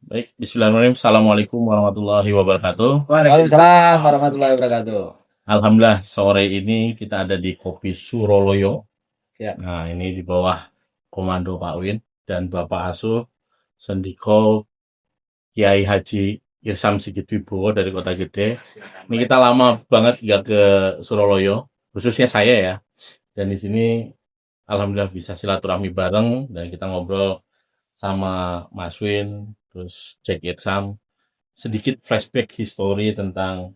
Baik, bismillahirrahmanirrahim. Assalamualaikum warahmatullahi wabarakatuh. Waalaikumsalam warahmatullahi wabarakatuh. Alhamdulillah, sore ini kita ada di Kopi Suroloyo. Siap. Nah, ini di bawah komando Pak Win dan Bapak Asuh Sendiko Kiai Haji Irsam Sigit Wibowo dari Kota Gede. Ini kita lama banget nggak ke Suroloyo, khususnya saya ya. Dan di sini alhamdulillah bisa silaturahmi bareng dan kita ngobrol sama Mas Win, terus Cek Irsam, sedikit flashback history tentang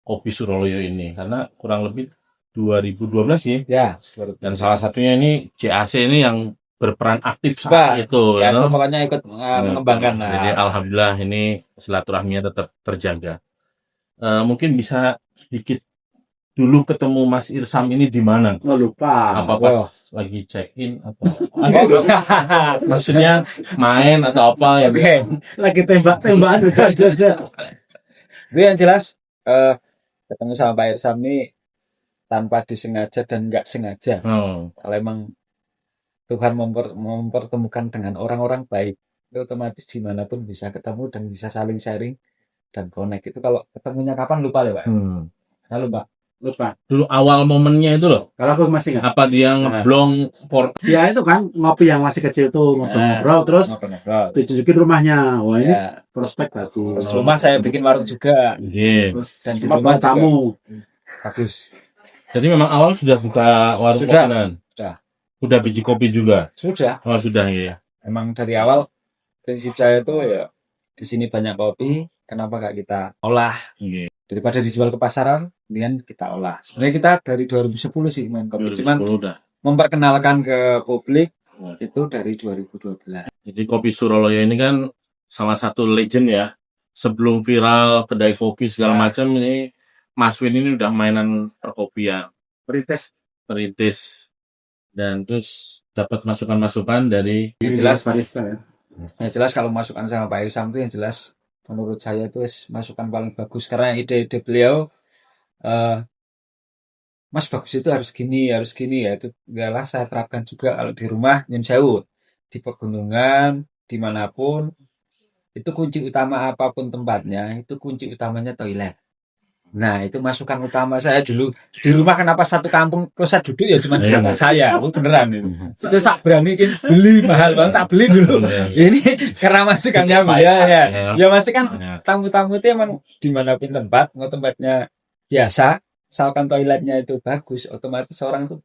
Kopi Suroloyo ini karena kurang lebih 2012 sih. Ya, Dan salah satunya ini CAC ini yang berperan aktif saat itu ya, ya. pokoknya ikut mengembangkan. Jadi alhamdulillah ini silaturahminya tetap terjaga. Mungkin bisa sedikit dulu ketemu Mas Irsam ini di mana? lupa. Apa pas lagi check in atau maksudnya main atau apa ya? Lagi tembak-tembakan aja. Tapi yang jelas ketemu sama Pak Irsam ini tanpa disengaja dan nggak sengaja. Kalau emang Tuhan mempertemukan dengan orang-orang baik, itu otomatis dimanapun bisa ketemu dan bisa saling sharing dan connect. Itu kalau ketemunya kapan lupa ya Pak? Nah, lupa. Dulu awal momennya itu loh. Kalau aku masih nggak. Apa dia ngeblong Ya itu kan ngopi yang masih kecil tuh ngobrol terus ditunjukin rumahnya. Wah ini prospek bagus. Terus rumah saya bikin warung juga. Terus Dan di rumah tamu. bagus. Jadi memang awal sudah buka warung kopian. Sudah biji kopi juga. Sudah. Oh sudah ya. Emang dari awal prinsip saya tuh ya di sini banyak kopi, kenapa gak kita olah? Daripada dijual ke pasaran, kemudian kita olah. Sebenarnya kita dari 2010 sih main kopi, cuman memperkenalkan ke publik itu dari 2012. Jadi Kopi Suroloyo ini kan salah satu legend ya. Sebelum viral kedai kopi segala macam ini Mas Win ini udah mainan perkopian. Perintis. Dan terus dapat masukan-masukan dari jelas barista ya. Yang jelas kalau masukan sama Pak Irsam itu yang jelas menurut saya itu masukan paling bagus karena ide-ide beliau Mas bagus itu harus gini ya itu adalah saya terapkan juga kalau di rumah Nyun Sewu di pegunungan dimanapun itu kunci utama apapun tempatnya itu kunci utamanya toilet. Nah itu masukan utama saya dulu di rumah kenapa satu kampung pusat duduk ya cuma di rumah saya itu beneran itu tak berani beli mahal banget tak beli dulu ini karena masukannya ya masih kan tamu-tamu itu emang dimanapun tempat mau tempatnya biasa asalkan toiletnya itu bagus otomatis orang itu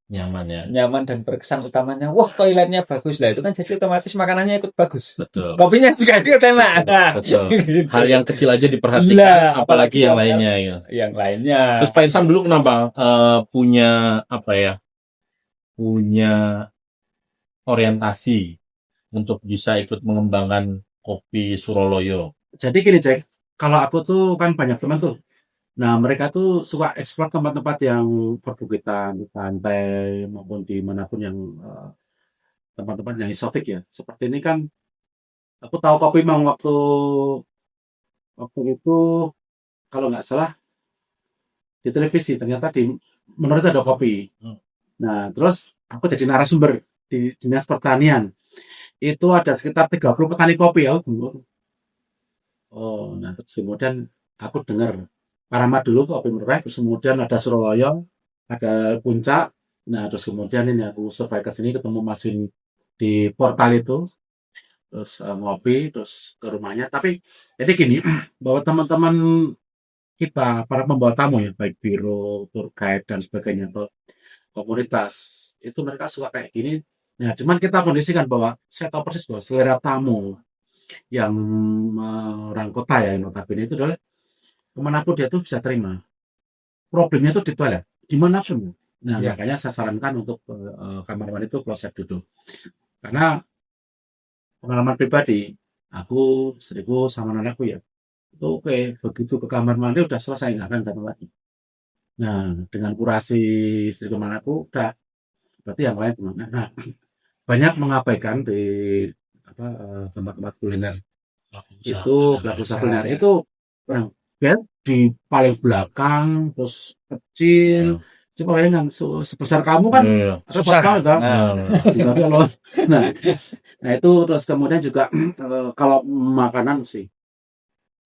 nyaman dan berkesan utamanya wah toiletnya bagus lah itu kan jadi otomatis makanannya ikut bagus. Betul. Kopinya juga ikut enak. Betul. Hal yang kecil aja diperhatikan apalagi yang lainnya ya. Yang lainnya. Terus Pak Irsam dulu kenapa punya apa ya? Punya orientasi untuk bisa ikut mengembangkan Kopi Suroloyo. Jadi gini Jack, kalau aku tuh kan banyak teman tuh. Nah mereka tuh suka eksplor tempat-tempat yang perbukitan, di pantai maupun dimanapun yang tempat-tempat yang eksotik ya. Seperti ini kan, aku tahu kopi memang waktu itu kalau nggak salah di televisi ternyata di menurut ada kopi. Nah terus aku jadi narasumber di dinas pertanian. Itu ada sekitar 30 petani kopi ya. Oh, nah terus kemudian aku dengar Paramat dulu kopi murah, terus kemudian ada Surabaya, ada Puncak. Nah terus kemudian ini aku survei ke sini ketemu Masin di portal itu, terus ngopi, terus ke rumahnya. Tapi jadi gini, bahwa teman-teman kita para pembawa tamu ya, baik biro, tour guide dan sebagainya, atau komunitas itu mereka suka kayak gini. Nah cuman kita kondisikan bahwa saya tahu persis bahwa selera tamu yang orang kota ya notabene itu adalah kemanapun dia tuh bisa terima. Problemnya tuh di toilet, dimanapun. Nah makanya saya sarankan untuk kamar mandi itu closet duduk. Karena pengalaman pribadi, aku, istriku, sama anakku ya, itu oke, begitu ke kamar mandi udah selesai nggak akan datang lagi. Nah dengan kurasi istriku sama anakku udah, berarti yang lain gimana? Nah banyak mengabaikan di tempat-tempat kuliner itu pelaku usaha kuliner itu ya, di paling belakang terus kecil Coba bayangkan, sebesar kamu kan Iya. repot Susah. banget kan. Nah, Tapi kalau nah, nah itu terus kemudian juga kalau makanan sih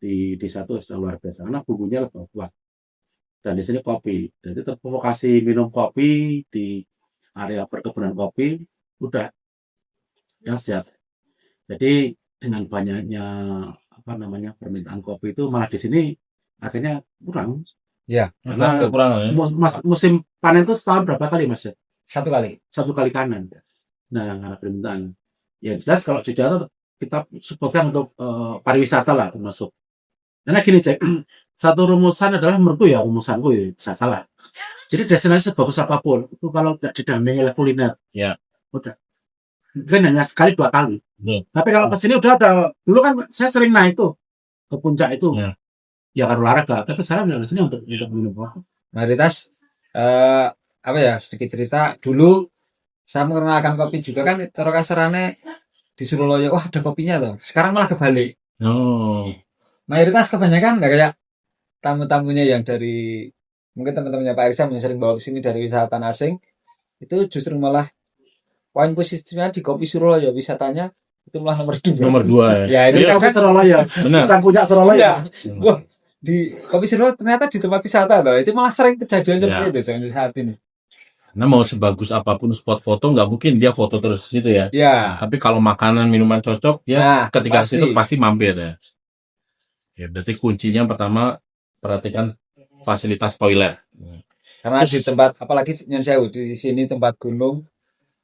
di satu luar biasa karena bumbunya lebih kuat. Dan di sini kopi. Jadi terprovokasi minum kopi di area perkebunan kopi udah yang siap. Jadi dengan banyaknya apa namanya permintaan kopi itu malah di sini akhirnya kurang ya, karena Kekurangan ya. musim panen itu setahun berapa kali mas ya? 1 kali. 1 kali panen. Nah karena permintaan ya jelas kalau Jogja itu kita supportkan untuk pariwisata lah termasuk. Karena gini cek satu rumusan adalah menurutku ya rumusanku ya bisa salah. Jadi destinasi sebagus apapun itu kalau tidak didampingi oleh kuliner, Ya. udah mungkin hanya sekali 2 kali. Tapi kalau kesini udah ada dulu kan saya sering naik tuh ke puncak itu Ya. ya kan olahraga. Tapi sekarang udah kesini untuk minum kopi. Mayoritas apa ya sedikit cerita dulu saya mengenalkan kopi juga kan cara kasarane di Surabaya wah ada kopinya loh. Sekarang malah kebalik. Oh. Mayoritas kebanyakan nggak kayak tamu-tamunya yang dari mungkin teman-temannya Pak Irsam yang sering bawa ke sini dari wisatawan asing itu justru malah poin positifnya di kopi Surabaya wisatanya itu malah nomor 2. Nomor 2 ya. Ya itu Iya, Kopi kan Surabaya, benar. bukan puncak Surabaya. wah di kopi Surabaya ternyata di tempat wisata loh. Itu malah sering kejadian seperti Ya. itu sampai saat ini. Karena mau sebagus apapun spot foto nggak mungkin dia foto terus di situ ya. Ya. Tapi kalau makanan minuman cocok ya Nah, ketika pasti. situ pasti mampir ya. Ya berarti kuncinya pertama perhatikan fasilitas toilet. Karena di tempat apalagi Nyon Sewu di sini tempat gunung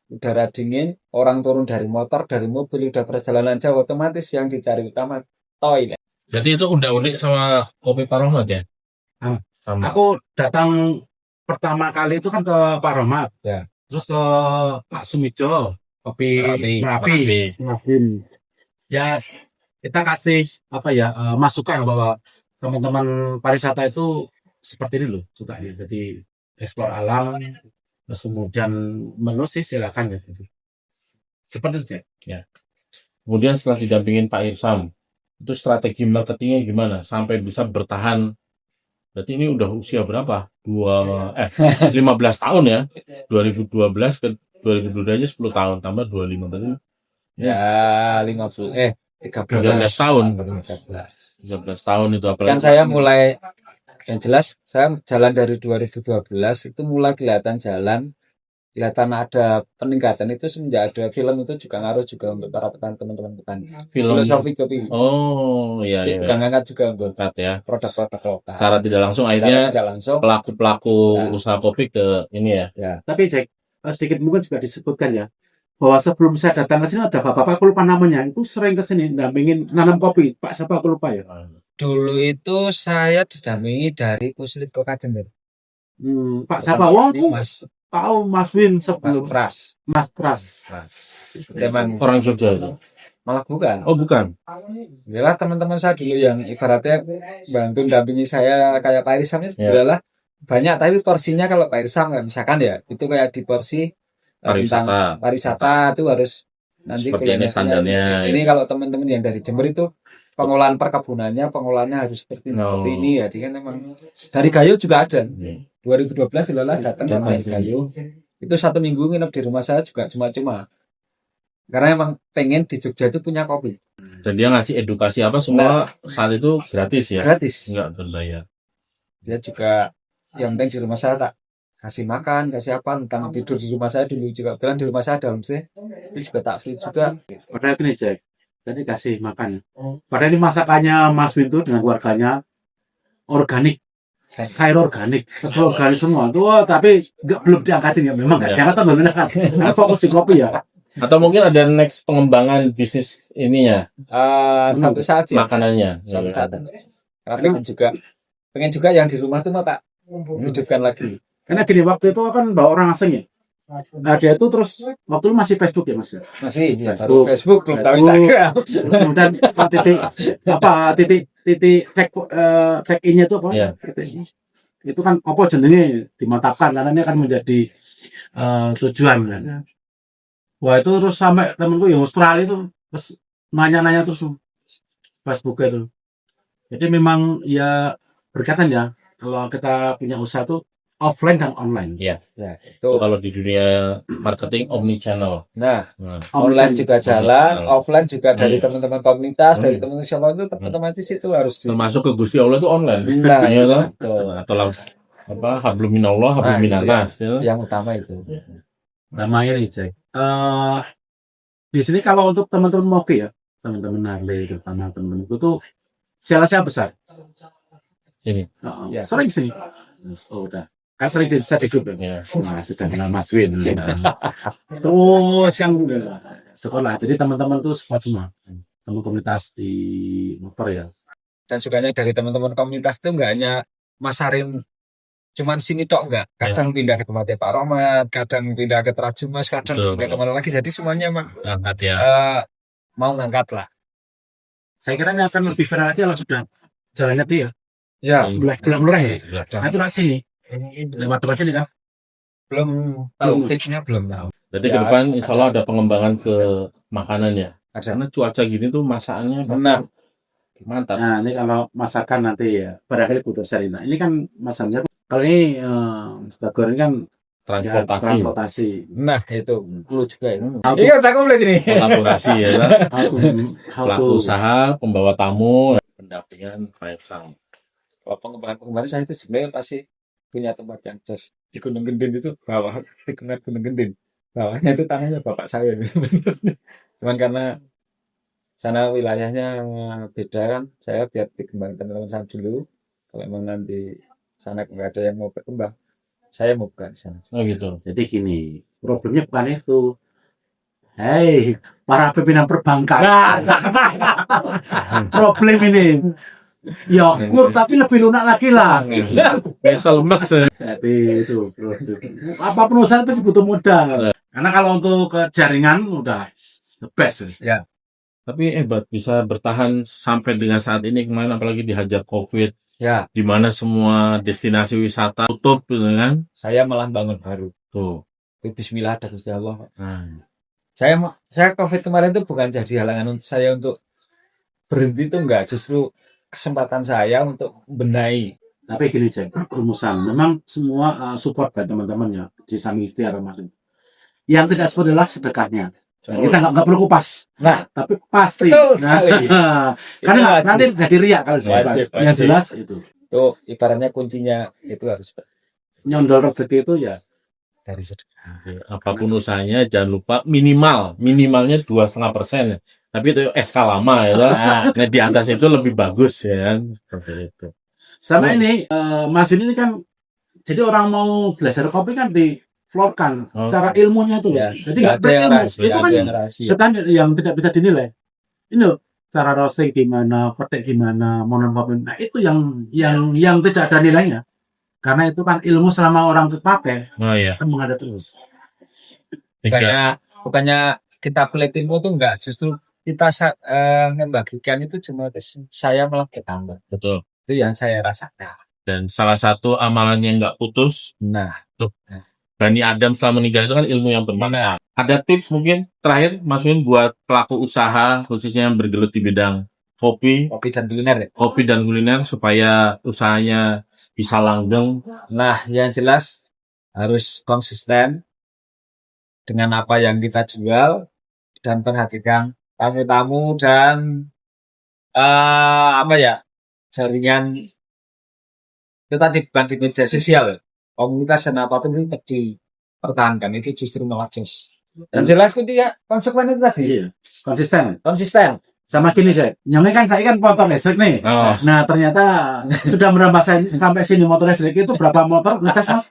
udara dingin orang turun dari motor dari mobil udah perjalanan jauh otomatis yang dicari utama toilet. Jadi itu unik sama kopi Paromat ya? Ah. Sama. Aku datang pertama kali itu kan ke Pak Romat, Ya. terus ke Pak Sumijo, kopi Merapi. Merapi. Ya kita kasih apa ya masukan bahwa teman-teman pariwisata itu seperti ini loh suka ya. Jadi eksplor alam, terus kemudian menu sih silakan ya. Seperti itu Cek. Kemudian setelah didampingin Pak Irsam, itu strategi marketingnya gimana sampai bisa bertahan? Berarti ini udah usia berapa? 15 tahun ya. 2012 ke 2002 aja 10 tahun tambah 25 berarti Ya 13 tahun. 13. 13 tahun itu apalagi. Kan saya mulai yang jelas saya jalan dari 2012 itu mulai kelihatan ada peningkatan itu semenjak ada film itu juga ngaruh juga untuk para teman-teman petani. Film. Filosofi kopi. Oh iya Itu iya. juga ngangkat juga untuk Berkat ya. produk-produk lokal. Secara tidak langsung Secara akhirnya tidak langsung. pelaku-pelaku Ya. usaha kopi ke ini ya. Ya. Tapi Cek sedikit mungkin juga disebutkan ya bahwa sebelum saya datang ke sini ada bapak-bapak aku lupa namanya itu sering ke sini dampingin nanam kopi. Pak siapa aku lupa ya. Dulu itu saya didampingi dari Puslit Kota Jember. Pak siapa? Wah aku Mas tahu Mas Win sebelum Pras. Mas Pras. Memang Orang Jogja itu. malah bukan. Oh bukan. Adalah teman-teman saya dulu yang ibaratnya bantu dampingi saya kayak Pak Irsam itu Ya. adalah banyak tapi porsinya kalau Pak Irsam misalkan ya itu kayak di porsi tentang pariwisata itu harus nanti Seperti ini standarnya. Ini kalau teman-teman yang dari Jember itu pengolahan perkebunannya pengolahannya harus seperti ini ya. Dia kan memang dari Gayo juga ada. 2012 adalah datang dari Gayo. Itu 1 minggu nginep di rumah saya juga cuma-cuma. Karena emang pengen di Jogja itu punya kopi. Dan dia ngasih edukasi apa semua saat itu gratis ya. Gratis. Enggak berbayar. Dia juga yang penting di rumah saya tak kasih makan, kasih apa, tentang tidur di rumah saya dulu juga. Kebetulan di rumah saya ada homestay, itu juga tak free juga. Padahal gini Jack, tadi kasih makan. Padahal ini masakannya Mas Wintu dengan keluarganya organik, sayur organik, betul organik semua. Tuh, tapi belum diangkatin ya, memang nggak diangkat belum diangkat. Karena fokus di kopi ya. Atau mungkin ada next pengembangan bisnis ininya, Satu saat sih. makanannya. Satu saat. Karena pengen juga yang di rumah tuh mau tak hidupkan lagi. Karena gini waktu itu kan bawa orang asing ya. Nah, dia itu terus waktu itu masih Facebook ya Mas ya. Masih ya, Facebook belum tahu Instagram. Terus kemudian titik cek innya itu apa? Iya. Itu kan apa jenenge dimantapkan karena ini akan menjadi tujuan kan. Wah itu terus sampai temenku yang Australia itu terus nanya-nanya terus Facebook itu. Jadi memang ya berkaitan ya kalau kita punya usaha tuh offline dan online. Ya, Ya, itu. itu kalau di dunia marketing omni channel. Nah, Nah, online juga jalan, Omnichannel. offline juga dari Iya. teman-teman komunitas, dari Hmm. teman-teman siapa itu otomatis itu harus di. termasuk ke Gusti Allah itu online. Nah, Iya toh? betul. Atau apa hablum minallah, hablum Nah, itu minanas ya. yang utama itu. Nama ini Jack. Di sini kalau untuk teman-teman moge ya, teman-teman Harley, terutama teman-teman itu tuh salesnya besar. Ini. Ya. Sering sini. Oh udah. Kan sering saya di grup Ya. ya. Nah, sudah kenal Mas Win. Terus yang sekolah. Jadi teman-teman tuh support semua. Teman komunitas di motor ya. Dan sukanya dari teman-teman komunitas itu enggak hanya masarin cuman sini tok enggak. Kadang pindah ke tempatnya Pak Romat, kadang pindah ke Trajumas, kadang Betul. pindah kemana lagi. Jadi semuanya emang Angkat ya. mau ngangkat lah. Saya kira ini akan lebih viral lagi kalau sudah jalannya dia. Ya, Belum murah ya. Belakang. Nah itu nasi nih. Lewat tempat sini kan. belum tahu fixnya belum tahu. Berarti Ya, ke depan insya Allah ada pengembangan ke makanan ya. Ada. Karena cuaca gini tuh masakannya Benar. mantap. Nah ini kalau masakan nanti ya. Barangkali butuh Sarina. Ini kan masalahnya. Kalau ini sebagian kan ya, transportasi. Nah, itu perlu juga ya. How to- Iya, udah komplit ini. Kolaborasi ya. how Pelaku to- usaha, pembawa tamu, pendampingan Pak Sam. Kalau pengembangan saya itu sebenarnya pasti punya tempat yang jos di Gunung Gendin itu bawah di Gunung Gendin bawahnya itu tanahnya bapak saya sebenarnya. Cuman karena sana wilayahnya beda kan, saya biar dikembangkan teman saya dulu. Kalau emang nanti sana nggak ada yang mau berkembang, saya mau buka di sana. Oh gitu. Jadi gini, problemnya bukan itu. Hei, para pimpinan perbankan. Problem ini. Ya, kur tapi lebih lunak lagi lah. Biasa lemes ya. Jadi itu, apapun usaha pasti butuh modal. Karena kalau untuk ke jaringan udah the best. Ya. Tapi hebat bisa bertahan sampai dengan saat ini kemarin apalagi dihajar COVID. Ya, Di mana semua destinasi wisata tutup gitu kan. saya malah bangun baru. Tuh. Itu Bismillah ada Gusti Allah. Nah, Saya COVID kemarin itu bukan jadi halangan untuk saya untuk berhenti itu enggak, justru kesempatan saya untuk benahi. Tapi gini Jack, rumusan. Memang semua support dari teman-teman ya di samping ikhtiar kemarin. Yang tidak support adalah sedekahnya. Nah, kita nggak perlu kupas. Nah, Tapi pasti. betul sekali. Karena Itu wajib. nanti jadi riak kalau dikupas. Wajib, Yang wajib. jelas itu. Itu ibaratnya kuncinya itu harus Nyondol rezeki itu ya dari sedekah. apapun usahanya jangan lupa minimalnya 2,5%. Tapi itu SK lama ya. Nah, di atas itu lebih bagus ya kan. Seperti itu. sama ini Mas Vin ini kan jadi orang mau belajar kopi kan di vlogkan cara ilmunya itu loh. Ya, Jadi nggak nggak ada yang berilmu. rahasia, Itu nggak kan ada yang rahasia. standar yang tidak bisa dinilai. Ini loh, cara roasting gimana, petik gimana, monon kopi. Nah itu yang tidak ada nilainya. Karena itu kan ilmu selama orang pakai Oh iya. kan mengalir terus. Bukannya kita pelit ilmu tuh enggak, justru kita membagikan itu cuma saya malah ketambah. Betul. Itu yang saya rasakan. Dan salah satu amalan yang nggak putus, Nah, Bani Adam setelah meninggal itu kan ilmu yang bermanfaat. Ada tips mungkin terakhir Mas Win buat pelaku usaha khususnya yang bergelut di bidang kopi kopi dan kuliner ya. dan kuliner supaya usahanya bisa langgeng. Nah, yang jelas harus konsisten dengan apa yang kita jual dan perhatikan tamu-tamu dan jaringan itu tadi bukan di media sosial, komunitas dan apapun itu tetap dipertahankan, itu justru malah jos. Dan jelas kuncinya konsekuensi itu tadi Iya, konsisten. konsisten. Sama gini saya, nyongnya kan saya kan motor listrik nih. Oh. Nah ternyata sudah merambah sampai sini motor listrik itu berapa motor ngecas mas?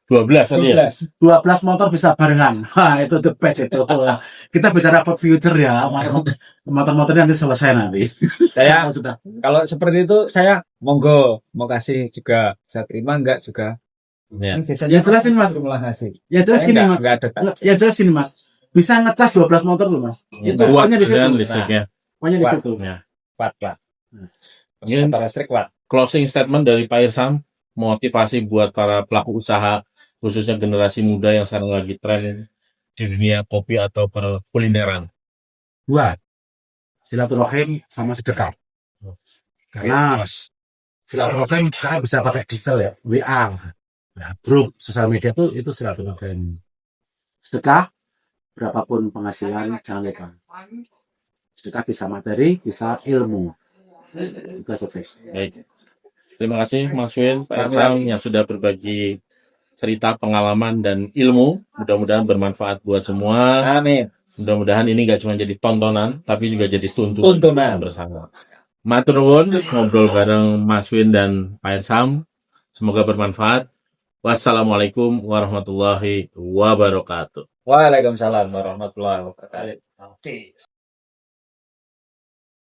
12 tadi ya. 12 motor bisa barengan. Wah itu the best itu. Kita bicara about future ya. Motor-motornya nanti selesai nanti. Saya sudah. kalau seperti itu saya monggo mau kasih juga, saya terima enggak juga. Ya. Kan biasanya Yang jelas ini, Mas. malah ngasih. Ya jelas Saya gini mas. enggak ada. Ya jelas gini mas. Bisa ngecas 12 motor loh mas. Itu Kuat pokoknya di situ. dan listriknya. Pokoknya di Kuat. situ. Ya. Kuat. Mungkin Motor listrik kuat. closing statement dari Pak Irsam, motivasi buat para pelaku usaha khususnya generasi muda yang sekarang lagi tren ini di dunia kopi atau perkulineran. Dua. Silaturahim sama sedekah. Karena silaturahim sekarang bisa pakai digital ya. WA. grup sosial media tuh itu silaturahmi. Sedekah berapapun penghasilan jangan lupa. Sedekah bisa materi, bisa ilmu. Itu aja, Cek. Baik. Terima kasih Mas Win, Pak Sam yang sudah berbagi cerita, pengalaman, dan ilmu. Mudah-mudahan bermanfaat buat semua. Amin. Mudah-mudahan ini gak cuma jadi tontonan, tapi juga jadi tuntunan Tuntunan. bersama. Matur nuwun ngobrol bareng Mas Win dan Pak Sam. Semoga bermanfaat. Wassalamualaikum warahmatullahi wabarakatuh. Waalaikumsalam warahmatullahi wabarakatuh.